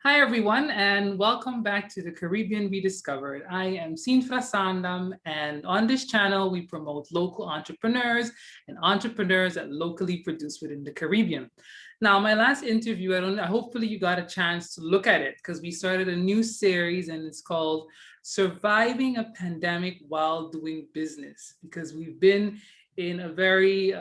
Hi, everyone, and welcome back to the Caribbean Rediscovered. I am Sinfra Sandam, and on this channel, we promote local entrepreneurs and entrepreneurs that locally produce within the Caribbean. Now, my last interview, hopefully you got a chance to look at it because we started a new series and it's called Surviving a Pandemic While Doing Business, because we've been in a very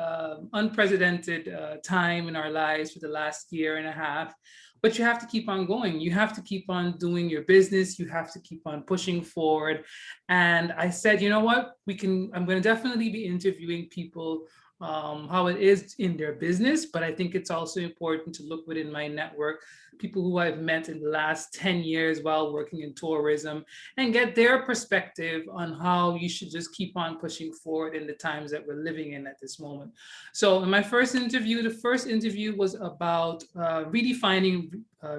unprecedented time in our lives for the last year and a half. But you have to keep on going. You have to keep on doing your business. You have to keep on pushing forward. And I said, you know what? I'm going to definitely be interviewing people how it is in their business, but I think it's also important to look within my network, people who I've met in the last 10 years while working in tourism, and get their perspective on how you should just keep on pushing forward in the times that we're living in at this moment. So in my first interview, the first interview was about redefining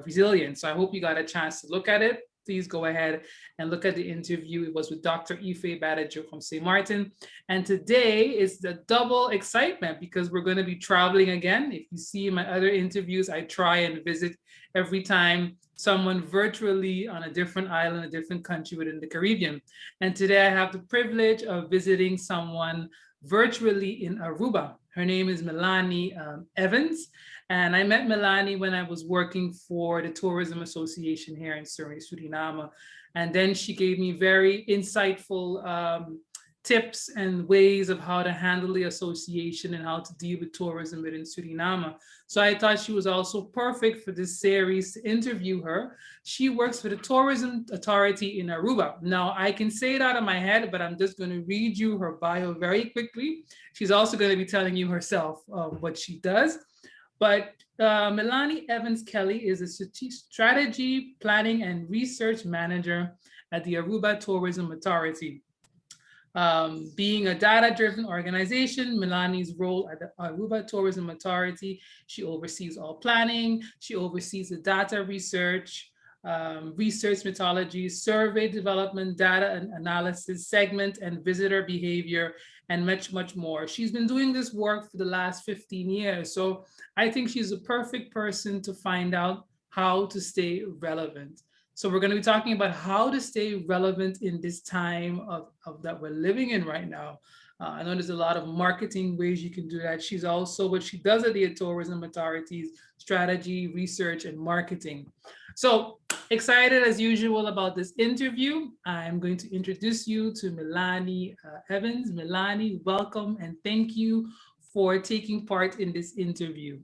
resilience. So I hope you got a chance to look at it. Please go ahead and look at the interview. It was with Dr. Ife Badajo from St. Martin. And today is the double excitement because we're going to be traveling again. If you see in my other interviews, I try and visit every time someone virtually on a different island, a different country within the Caribbean. And today I have the privilege of visiting someone virtually in Aruba. Her name is Melanie Evans. And I met Melanie when I was working for the Tourism Association here in Suriname. And then she gave me very insightful tips and ways of how to handle the association and how to deal with tourism within Suriname. So I thought she was also perfect for this series to interview her. She works for the Tourism Authority in Aruba. Now, I can say it out of my head, but I'm just going to read you her bio very quickly. She's also going to be telling you herself what she does. But Melanie Evans Kelly is a strategy, planning, and research manager at the Aruba Tourism Authority. Being a data-driven organization, Melanie's role at the Aruba Tourism Authority, she oversees all planning, she oversees the data research, research methodology, survey development, data and analysis, segment and visitor behavior, and much, much more. She's been doing this work for the last 15 years. So I think she's a perfect person to find out how to stay relevant. So we're going to be talking about how to stay relevant in this time of that we're living in right now. I know there's a lot of marketing ways you can do that. She's also, what she does at the Tourism Authorities, strategy, research, and marketing. So excited as usual about this interview. I'm going to introduce you to Melanie Evans. Melanie, welcome and thank you for taking part in this interview.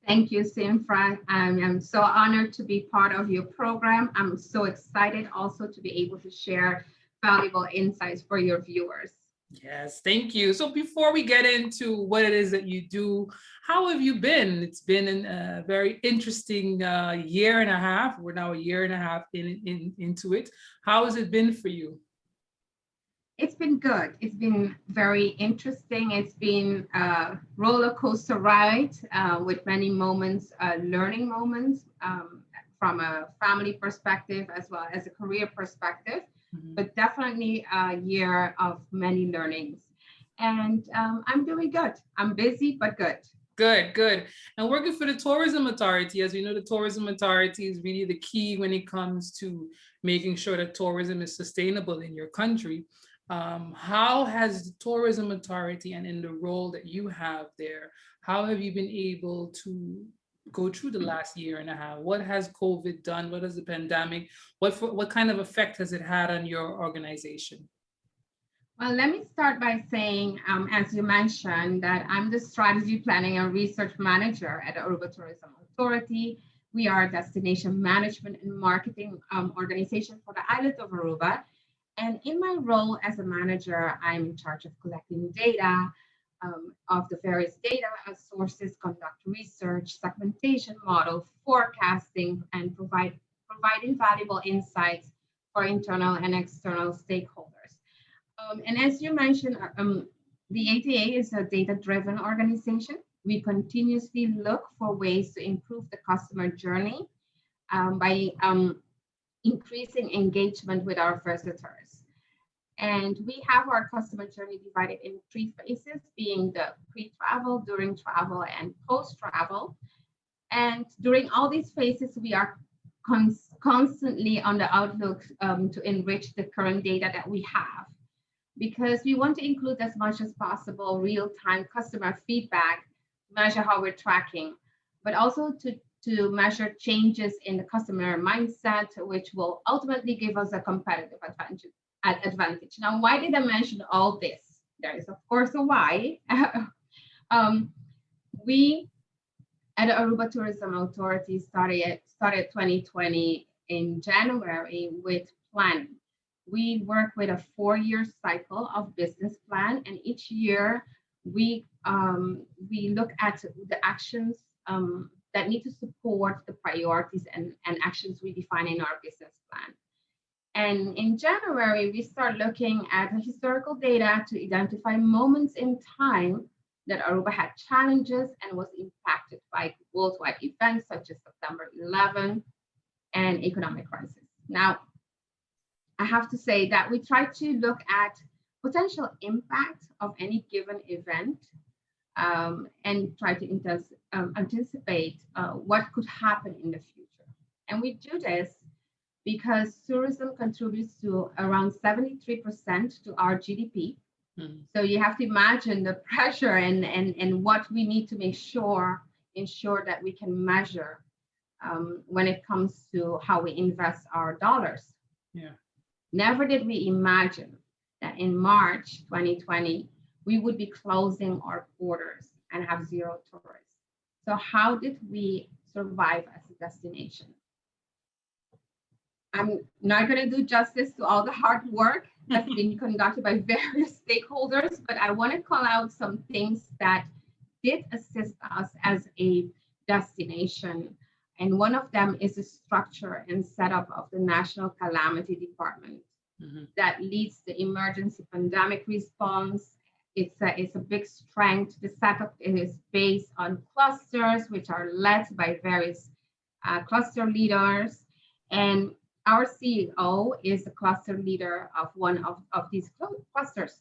Thank you, Sinfran. I'm so honored to be part of your program. I'm so excited also to be able to share valuable insights for your viewers. Yes, thank you. So before we get into what it is that you do, how have you been? It's been a very interesting year and a half. We're now a year and a half into it. How has it been for you? It's been good. It's been very interesting. It's been a roller coaster ride with many moments, learning moments from a family perspective as well as a career perspective, but definitely a year of many learnings. And I'm doing good. I'm busy, but good. Good, good. And working for the Tourism Authority, as we know, the Tourism Authority is really the key when it comes to making sure that tourism is sustainable in your country. How has the Tourism Authority and in the role that you have there, how have you been able to go through the last year and a half? What has COVID done? What has the pandemic, what kind of effect has it had on your organization? Well, let me start by saying, as you mentioned, that I'm the strategy planning and research manager at the Aruba Tourism Authority. We are a destination management and marketing organization for the island of Aruba. And in my role as a manager, I'm in charge of collecting data of the various data sources, conduct research, segmentation model, forecasting, and providing valuable insights for internal and external stakeholders. And as you mentioned, the ATA is a data-driven organization. We continuously look for ways to improve the customer journey by increasing engagement with our visitors. And we have our customer journey divided in 3 phases, being the pre-travel, during travel, and post-travel. And during all these phases, we are constantly on the outlook to enrich the current data that we have, because we want to include as much as possible real-time customer feedback, measure how we're tracking, but also to measure changes in the customer mindset, which will ultimately give us a competitive advantage. Now, why did I mention all this? There is, of course, a why. We at the Aruba Tourism Authority started 2020 in January with planning. We work with a 4-year cycle of business plan, and each year we look at the actions that need to support the priorities and actions we define in our business plan. And in January, we start looking at historical data to identify moments in time that Aruba had challenges and was impacted by worldwide events such as September 11 and economic crisis. Now, I have to say that we try to look at potential impact of any given event and try to anticipate what could happen in the future. And we do this because tourism contributes to around 73% to our GDP. So you have to imagine the pressure and what we need to ensure that we can measure when it comes to how we invest our dollars. Yeah. Never did we imagine that in March 2020, we would be closing our borders and have zero tourists. So how did we survive as a destination? I'm not going to do justice to all the hard work that's been conducted by various stakeholders, but I want to call out some things that did assist us as a destination. And one of them is the structure and setup of the National Calamity Department that leads the emergency pandemic response. It's a big strength. The setup is based on clusters, which are led by various cluster leaders. And our CEO is the cluster leader of one of these clusters.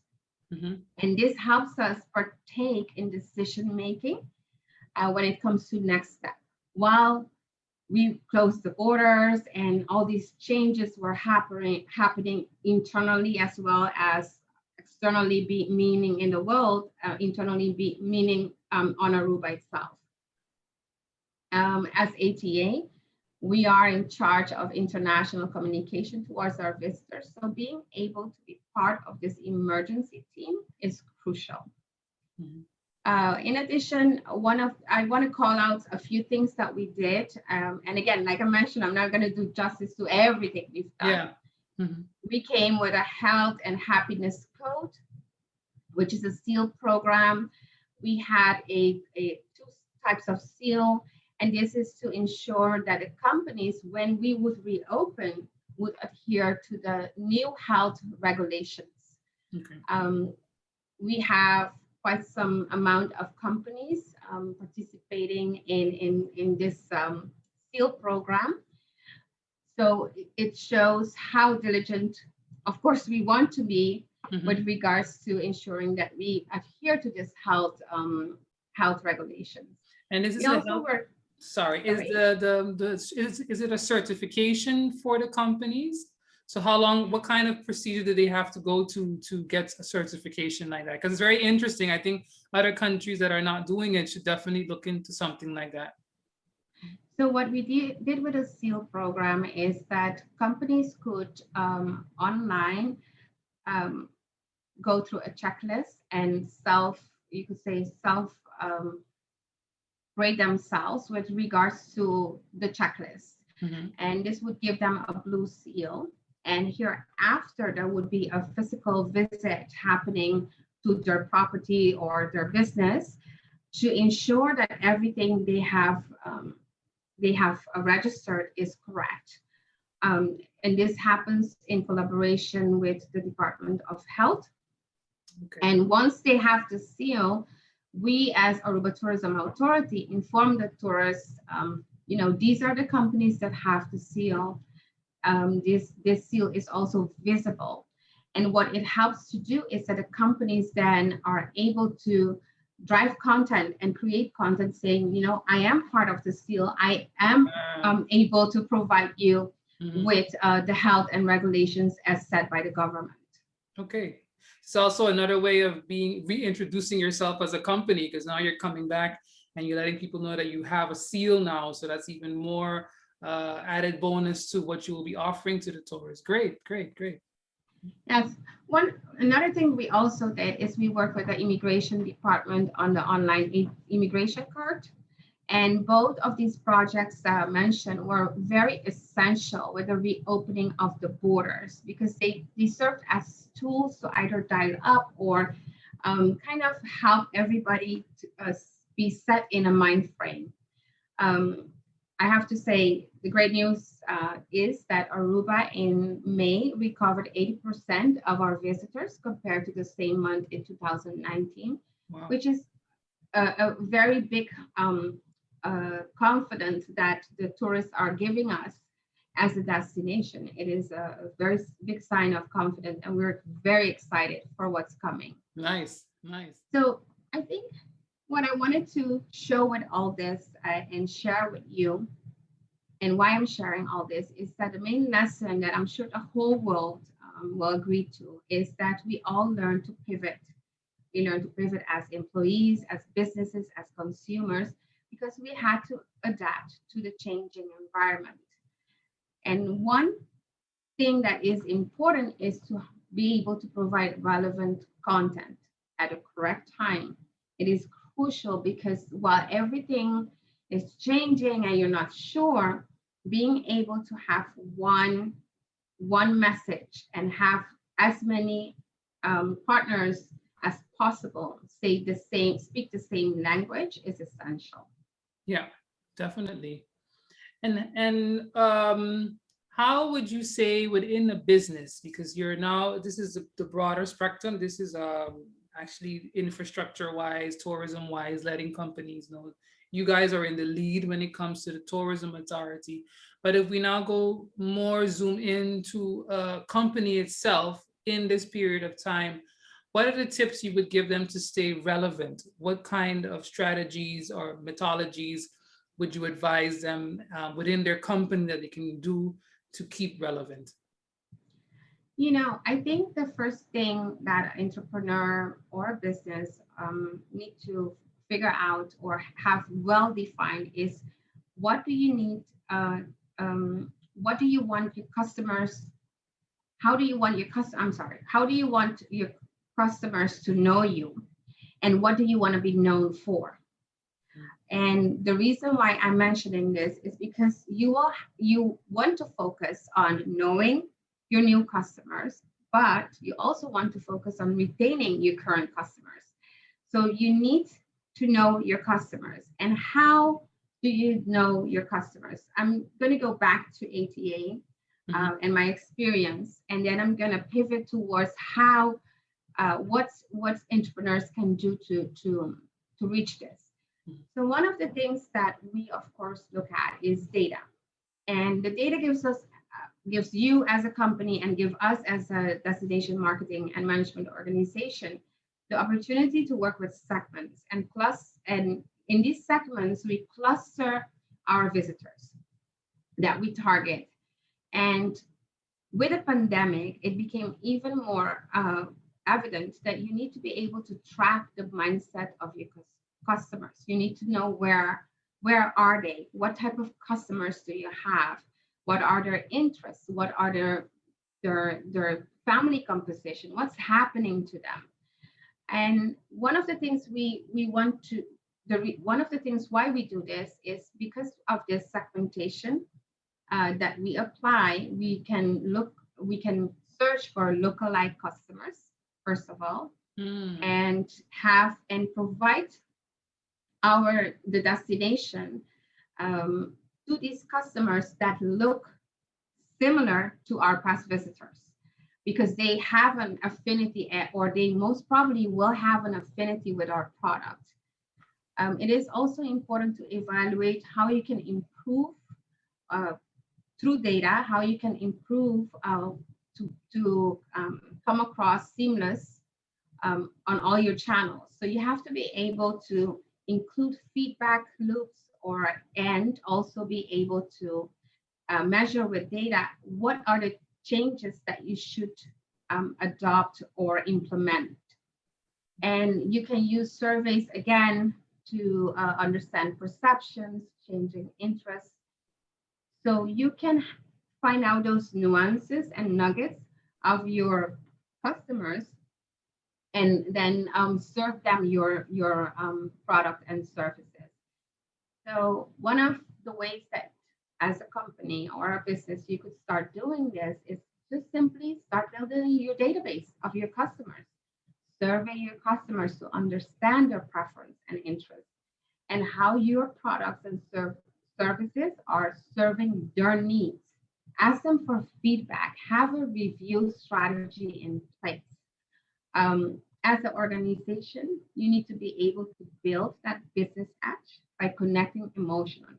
And this helps us partake in decision making when it comes to next step. While we closed the borders and all these changes were happening internally as well as externally, meaning in the world, internally meaning on Aruba itself. As ATA, we are in charge of international communication towards our visitors. So being able to be part of this emergency team is crucial. In addition, I want to call out a few things that we did. And again, like I mentioned, I'm not going to do justice to everything we've done. Yeah. We came with a health and happiness code, which is a seal program. We had two types of seal. And this is to ensure that the companies, when we would reopen, would adhere to the new health regulations. We have quite some amount of companies participating in this seal program. So it shows how diligent, of course, we want to be with regards to ensuring that we adhere to this health regulations. And this is is it a certification for the companies? So what kind of procedure do they have to go to get a certification like that? Because it's very interesting. I think other countries that are not doing it should definitely look into something like that. So what we did with the SEAL program is that companies could online go through a checklist and rate themselves with regards to the checklist. And this would give them a blue seal. And hereafter, there would be a physical visit happening to their property or their business to ensure that everything they have registered is correct. And this happens in collaboration with the Department of Health. And once they have the seal, we as Aruba Tourism Authority inform the tourists, these are the companies that have the seal. This seal is also visible. And what it helps to do is that the companies then are able to drive content and create content saying, I am part of this field. I am able to provide you with the health and regulations as set by the government. Okay. It's also another way of reintroducing yourself as a company, because now you're coming back and you're letting people know that you have a seal now. So that's even more added bonus to what you will be offering to the tourists. Great, great, great. Yes. Another thing we also did is we worked with the immigration department on the online immigration card. And both of these projects that I mentioned were very essential with the reopening of the borders, because they served as tools to either dial up or kind of help everybody to be set in a mind frame. I have to say, the great news is that Aruba in May recovered 80% of our visitors compared to the same month in 2019, wow. Which is a very big confidence that the tourists are giving us as a destination. It is a very big sign of confidence, and we're very excited for what's coming. Nice, nice. So I think what I wanted to show with all this and share with you, and why I'm sharing all this, is that the main lesson that I'm sure the whole world will agree to is that we all learn to pivot. We learn to pivot as employees, as businesses, as consumers, because we had to adapt to the changing environment. And one thing that is important is to be able to provide relevant content at the correct time. It is crucial because while everything is changing and you're not sure, being able to have one message and have as many partners as possible speak the same language is essential. Yeah, definitely. And how would you say within a business, because you're now, this is the broader spectrum, this is actually infrastructure wise, tourism wise, letting companies know you guys are in the lead when it comes to the tourism authority. But if we now go more zoom into a company itself in this period of time, what are the tips you would give them to stay relevant? What kind of strategies or methodologies would you advise them within their company that they can do to keep relevant? I think the first thing that an entrepreneur or a business need to figure out or have well defined is, what do you need? What do you want your customers? How do you want your How do you want your customers to know you? And what do you want to be known for? And the reason why I'm mentioning this is because you want to focus on knowing your new customers, but you also want to focus on retaining your current customers. So you need to know your customers. And how do you know your customers? I'm going to go back to ATA and my experience, and then I'm going to pivot towards how what entrepreneurs can do to reach this. So one of the things that we, of course, look at is data. And the data gives you as a company and give us as a destination marketing and management organization the opportunity to work with segments. And in these segments, we cluster our visitors that we target. And with the pandemic, it became even more evident that you need to be able to track the mindset of your customers. You need to know where are they? What type of customers do you have? What are their interests? What are their family composition? What's happening to them? And one of the things one of the things why we do this is because of this segmentation that we apply. We can search for lookalike customers, first of all, and provide the destination to these customers that look similar to our past visitors, because they have an affinity, or they most probably will have an affinity with our product. It is also important to evaluate how you can improve through data, how you can improve to come across seamless on all your channels. So you have to be able to include feedback loops and also be able to measure with data what are the changes that you should adopt or implement. And you can use surveys again to understand perceptions, changing interests. So you can find out those nuances and nuggets of your customers and then serve them your product and services. So one of the ways that as a company or a business you could start doing this is just simply start building your database of your customers. Survey your customers to understand their preference and interests and how your products and services are serving their needs. Ask them for feedback. Have a review strategy in place. As an organization, you need to be able to build that business edge by connecting emotionally.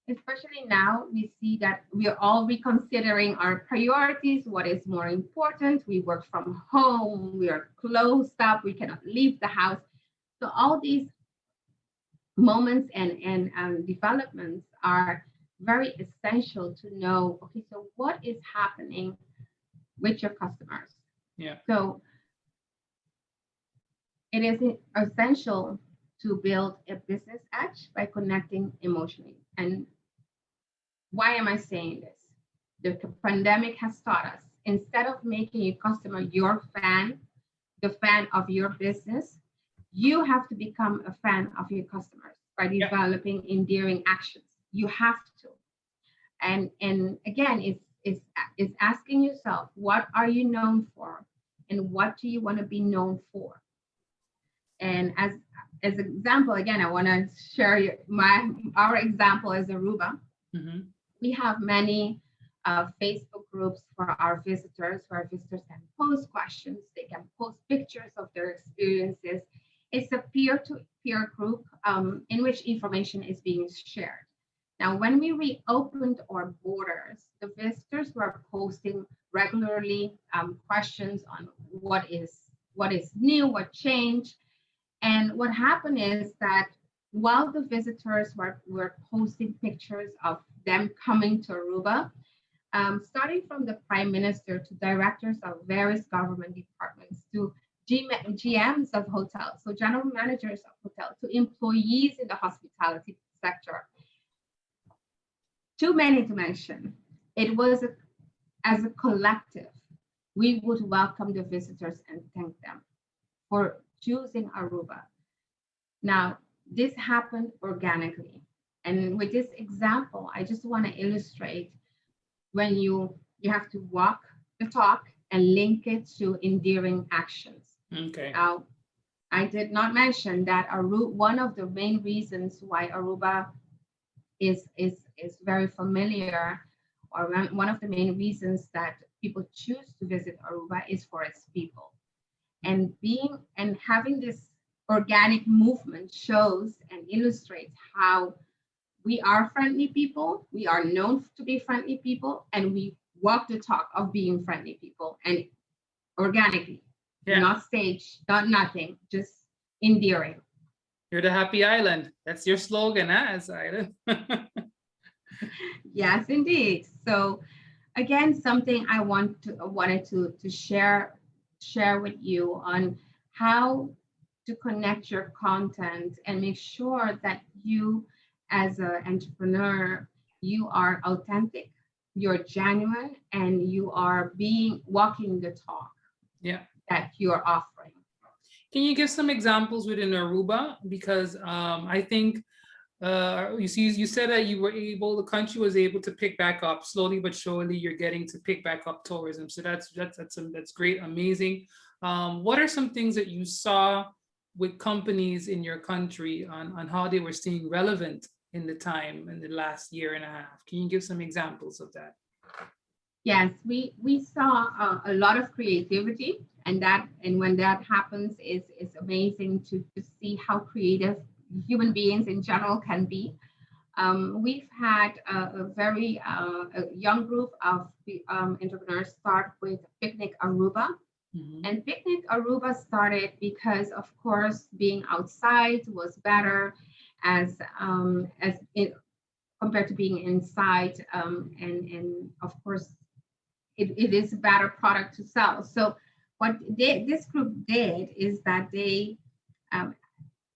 Especially now, we see that we are all reconsidering our priorities, what is more important. We work from home, we are closed up, we cannot leave the house. So all these moments and developments are very essential to know, okay, so what is happening with your customers? Yeah. So it is essential to build a business edge by connecting emotionally. And why am I saying this? The pandemic has taught us, instead of making your customer your fan, the fan of your business, you have to become a fan of your customers by developing endearing actions. You have to. And again, it's asking yourself, what are you known for? And what do you want to be known for? And as an example, again, I want to share our example as Aruba. Mm-hmm. We have many Facebook groups for our visitors where visitors can post questions, they can post pictures of their experiences. It's a peer-to-peer group in which information is being shared. Now, when we reopened our borders, the visitors were posting regularly questions on what is new, what changed. And what happened is that while the visitors were posting pictures of them coming to Aruba, starting from the prime minister to directors of various government departments to GMs of hotels, so general managers of hotels, to employees in the hospitality sector. Too many to mention. It was as a collective, we would welcome the visitors and thank them for choosing Aruba. Now, this happened organically. And with this example, I just want to illustrate when you have to walk the talk and link it to endearing actions. Okay. Now, I did not mention that one of the main reasons why Aruba is very familiar, or one of the main reasons that people choose to visit Aruba is for its people. And having this organic movement shows and illustrates how we are friendly people, we are known to be friendly people, and we walk the talk of being friendly people, and organically, not staged, not nothing, just endearing. You're the happy island. That's your slogan, as island. Yes, indeed. So again, something I wanted to share with you on how to connect your content and make sure that you as an entrepreneur, you are authentic, you're genuine, and you are walking the talk that you're offering. Can you give some examples within Aruba? Because I think you said that the country was able to pick back up slowly but surely. You're getting to pick back up tourism, so that's great, amazing. What are some things that you saw with companies in your country on how they were staying relevant in the last year and a half? Can you give some examples of that? Yes, we saw a lot of creativity, and when that happens, it's amazing to see how creative human beings in general can be. We've had a very young group of entrepreneurs start with Pinic Aruba. Mhm. And Picnic Aruba started because, of course, being outside was better as it compared to being inside, and of course, it is a better product to sell. So what this group did is that they um,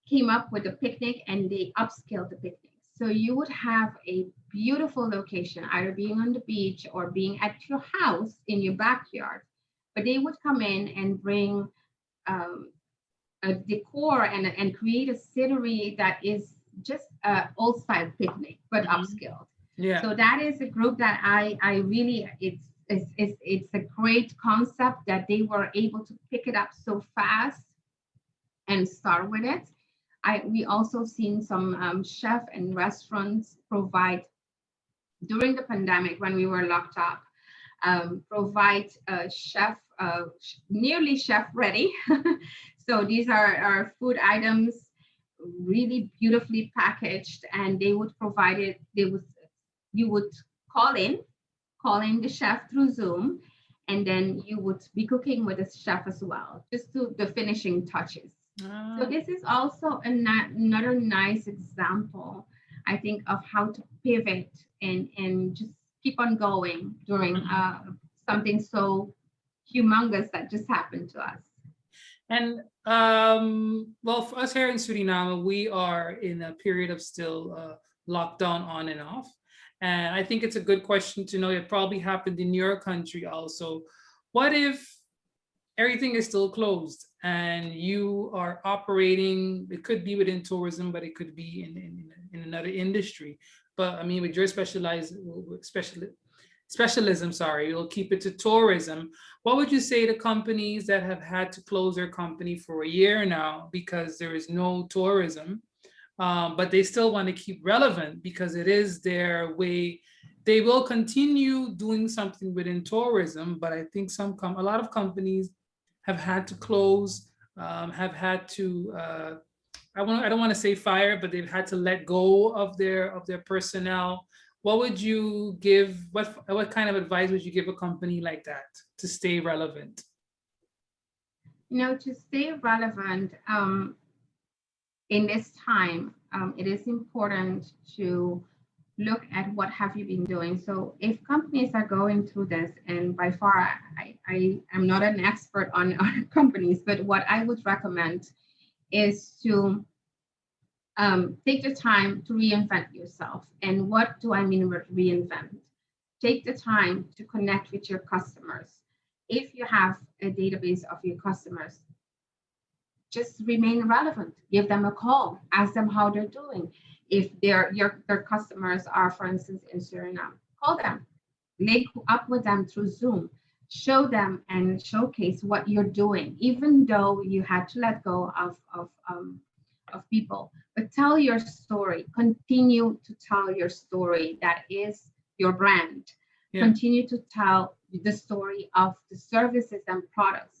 came up with a picnic and they upscaled the picnic. So you would have a beautiful location, either being on the beach or being at your house in your backyard. But they would come in and bring um, a decor and create a scenery that is just a old style picnic, but Mhm. upscaled. Yeah. So that is a group that I really it's a great concept that they were able to pick it up so fast and start with it. We also seen some chef and restaurants provide during the pandemic when we were locked up, provide a chef nearly chef ready. So these are food items really beautifully packaged, and they would provide it. They would you would call in calling the chef through Zoom, and then you would be cooking with the chef as well, just to the finishing touches. So Ah, this is also another nice example, I think, of how to pivot and just keep on going during mhm. something so humongous that just happened to us. And well, for us here in Suriname, we are in a period of still lockdown on and off. And I think it's a good question to know. It probably happened in your country also. What if everything is still closed and you are operating? It could be within tourism, but it could be in another industry. But I mean, with your specialism, sorry, you'll keep it to tourism. What would you say to companies that have had to close their company for a year now because there is no tourism, but they still want to keep relevant because it is their way? They will continue doing something within tourism, but I think a lot of companies have had to close, have had to I don't want to say fire, but they've had to let go of their personnel. What would you give? What kind of advice would you give a company like that to stay relevant? To stay relevant in this time, it is important to look at what have you been doing. So if companies are going through this, and by far I am not an expert on companies, but what I would recommend is to take the time to reinvent yourself. And what do I mean with reinvent? Take the time to connect with your customers. If you have a database of your customers, just remain relevant. Give them a call. Ask them how they're doing. If their customers are, for instance, in Suriname, call them. Link up with them through Zoom. Show them and showcase what you're doing, even though you had to let go of people. But tell your story. Continue to tell your story. That is your brand. Yeah. Continue to tell the story of the services and products.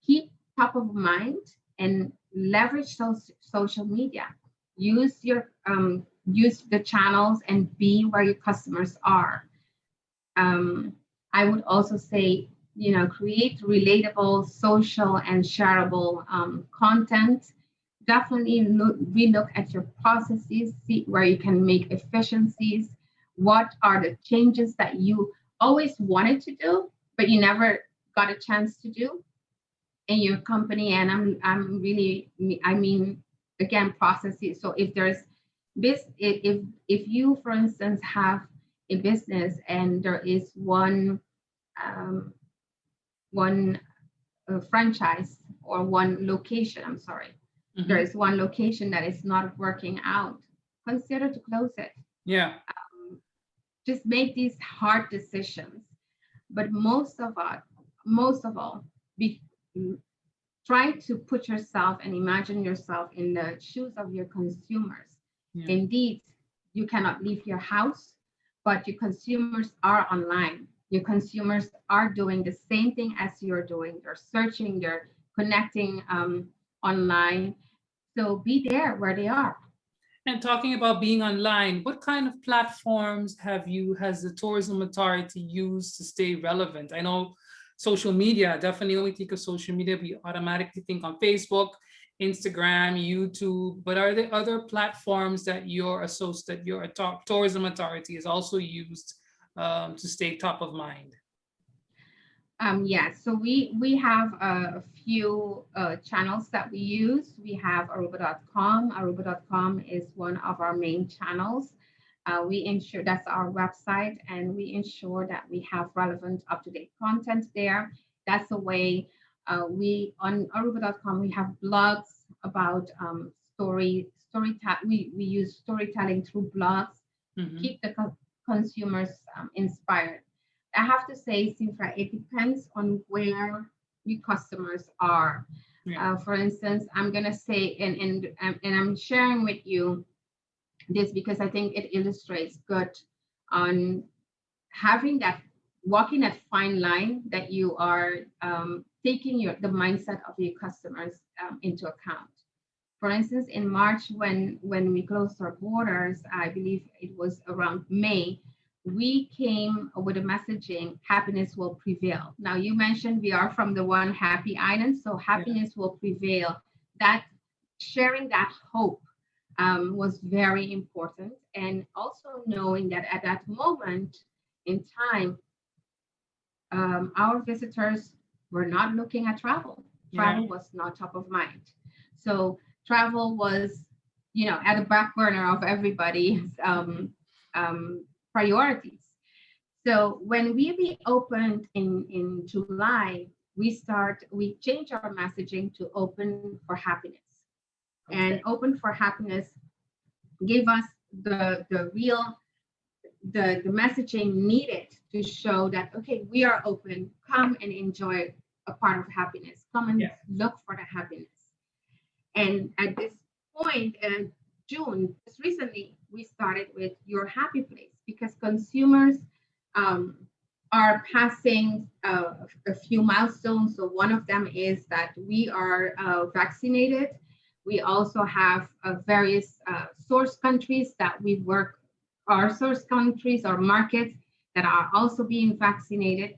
Keep top of mind and leverage those social media. Use the channels and be where your customers are. um, I would also say, create relatable, social, and shareable content. Definitely relook at your processes, see where you can make efficiencies. What are the changes that you always wanted to do, but you never got a chance to do in your company? And I'm really, I mean, again, processes. So if there's this, if you, for instance, have a business and there is um, one franchise or one location, I'm sorry, there Mhm. is one location that is not working out, consider to close it. Yeah. Just make these hard decisions. But most of all, be try to put yourself and imagine yourself in the shoes of your consumers. Yeah. Indeed, you cannot leave your house, but your consumers are online. Your consumers are doing the same thing as you're doing. They're searching, they're connecting online. So be there where they are. And talking about being online, what kind of platforms has the tourism authority used to stay relevant? I know social media. Definitely when we think of social media, we automatically think on Facebook, Instagram, YouTube, but are there other platforms that your tourism authority is also used to stay top of mind? Yes, so we have a few channels that we use. We have Aruba.com. Aruba.com is one of our main channels. We ensure that's our website, and we ensure that we have relevant, up-to-date content there. That's a way we on Aruba.com we have blogs about storytelling. We use storytelling through blogs to Mhm. keep the consumers inspired. I have to say, Sinfra, it depends on where your customers are. Yeah. For instance, I'm gonna say, and I'm sharing with you this because I think it illustrates good on having that walking that fine line that you are taking the mindset of your customers into account. For instance, in March, when we closed our borders, I believe it was around May, we came with a messaging: happiness will prevail. Now, you mentioned we are from the one happy island, so Yeah. happiness will prevail. That sharing that hope was very important, and also knowing that at that moment in time, our visitors were not looking at travel. Yeah. Travel was not top of mind. So travel was, at the back burner of everybody's priorities. So when we reopened in July, we changed our messaging to open for happiness. And Okay. open for happiness gave us the real the messaging needed to show that, okay, we are open, come and enjoy a part of happiness, come and Yeah. look for the happiness. And at this point in June, just recently, we started with Your Happy Place because consumers um, are passing a few milestones. So one of them is that we are vaccinated. We also have various source countries that we work, our source countries or markets that are also being vaccinated.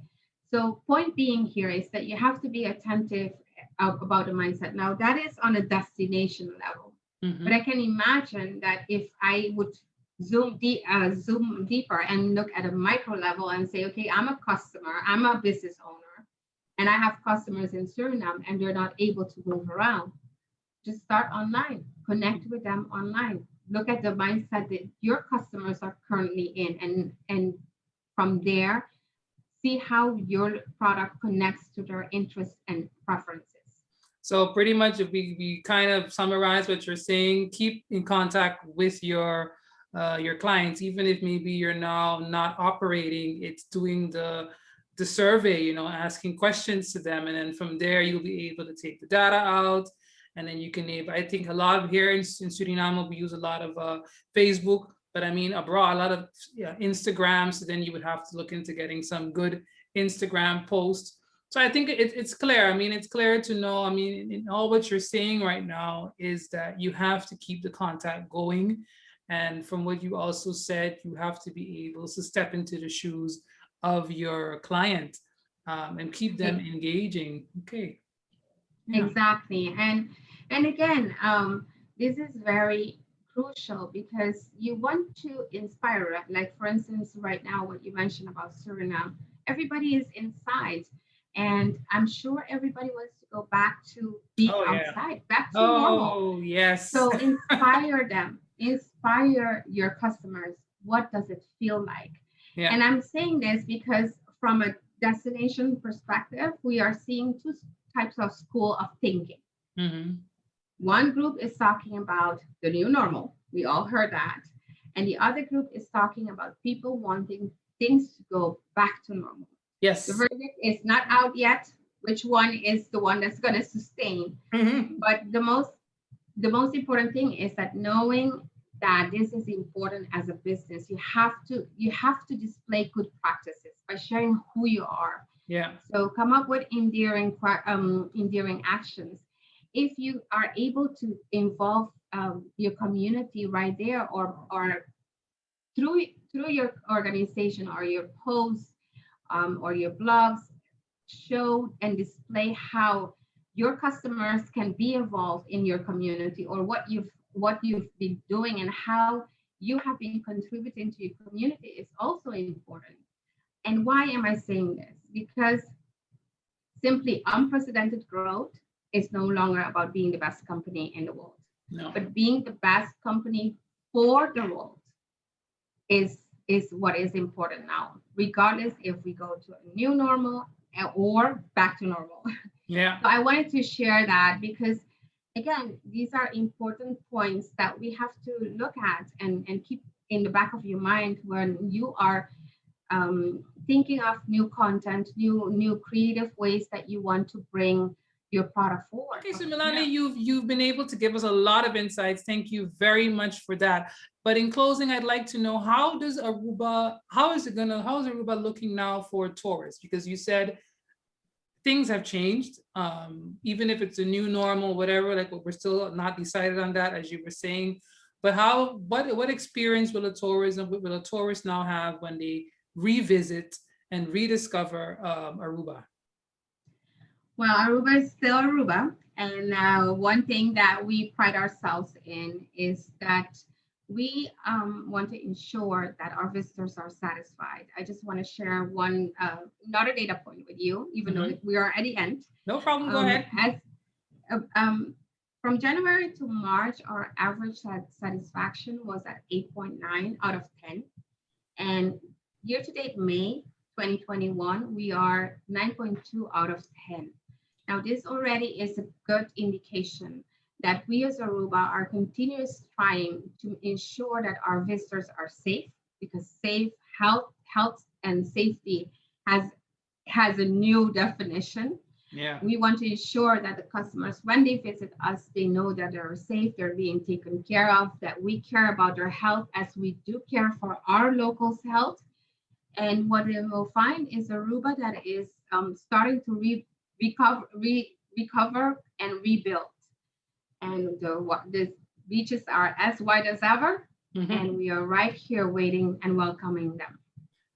So point being here is that you have to be attentive about the mindset. Now that is on a destination level, but I Mhm. can imagine that if I would zoom deeper and look at a micro level and say, okay, I'm a customer, I'm a business owner, and I have customers in Suriname and they're not able to move around. Just start online, connect with them online. Look at the mindset that your customers are currently in, and from there, see how your product connects to their interests and preferences. So pretty much if we kind of summarize what you're saying, keep in contact with your clients, even if maybe you're now not operating, it's doing the survey, asking questions to them. And then from there, you'll be able to take the data out. And then you can able, I think a lot of here in Suriname, we use a lot of Facebook, but I mean abroad, a lot of Instagram. So then you would have to look into getting some good Instagram posts. So I think it's clear. I mean, it's clear to know. I mean, in all what you're saying right now is that you have to keep the contact going. And from what you also said, you have to be able to step into the shoes of your client and keep them engaging. Okay. Yeah. Exactly. And again, this is very crucial because you want to inspire, right? Like for instance, right now, what you mentioned about Suriname, everybody is inside. And I'm sure everybody wants to go back to be Oh, yeah. outside, back to normal. Oh, yes. So inspire them, inspire your customers. What does it feel like? Yeah. And I'm saying this because from a destination perspective, we are seeing two types of school of thinking. Hmm. One group is talking about the new normal. We all heard that. And the other group is talking about people wanting things to go back to normal. The Yes. verdict is not out yet, which one is the one that's going to sustain. Hmm. But the most important thing is that knowing that this is important as a business, you have to display good practices by sharing who you are. Yeah. So come up with endearing actions. If you are able to involve your community right there, or through your organization or your posts or your blogs, show and display how your customers can be involved in your community, or what you've been doing and how you have been contributing to your community is also important. And why am I saying this? Because simply unprecedented growth is no longer about being the best company in the world, No. but being the best company for the world is what is important now, regardless if we go to a new normal or back to normal. Yeah. So I wanted to share that because, again, these are important points that we have to look at and keep in the back of your mind when you are thinking of new content, new creative ways that you want to bring your product forward. Okay, so Melanie, you've been able to give us a lot of insights. Thank you very much for that. But in closing, I'd like to know, how is Aruba looking now for tourists? Because you said things have changed, even if it's a new normal, whatever, like we're still not decided on that, as you were saying. But what experience will a tourist now have when they revisit and rediscover Aruba? Well, Aruba is still Aruba. And one thing that we pride ourselves in is that we want to ensure that our visitors are satisfied. I just want to share one another data point with you, even though we are at the end. No problem, go ahead. From January to March, our average satisfaction was at 8.9 out of 10. And year-to-date May 2021, we are 9.2 out of 10. Now, this already is a good indication that we as Aruba are continuously trying to ensure that our visitors are safe, because health and safety has a new definition. Yeah. We want to ensure that the customers, when they visit us, they know that they're safe, they're being taken care of, that we care about their health as we do care for our locals' health. And what they will find is Aruba that is starting to recover and rebuild. And the beaches are as wide as ever, and we are right here waiting and welcoming them.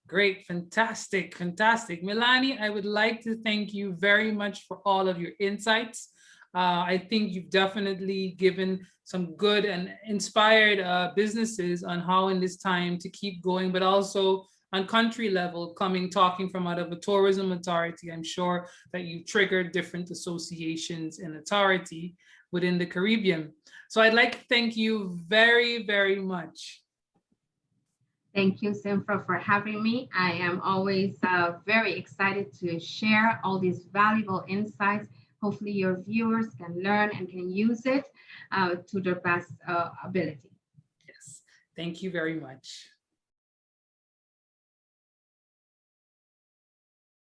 Great, fantastic, fantastic. Melanie, I would like to thank you very much for all of your insights. I think you've definitely given some good and inspired businesses on how in this time to keep going, but also on country level, talking from out of a tourism authority. I'm sure that you triggered different associations and authority within the Caribbean. So I'd like to thank you very, very much. Thank you, Sinfra, for having me. I am always very excited to share all these valuable insights. Hopefully your viewers can learn and can use it to their best ability. Yes, thank you very much.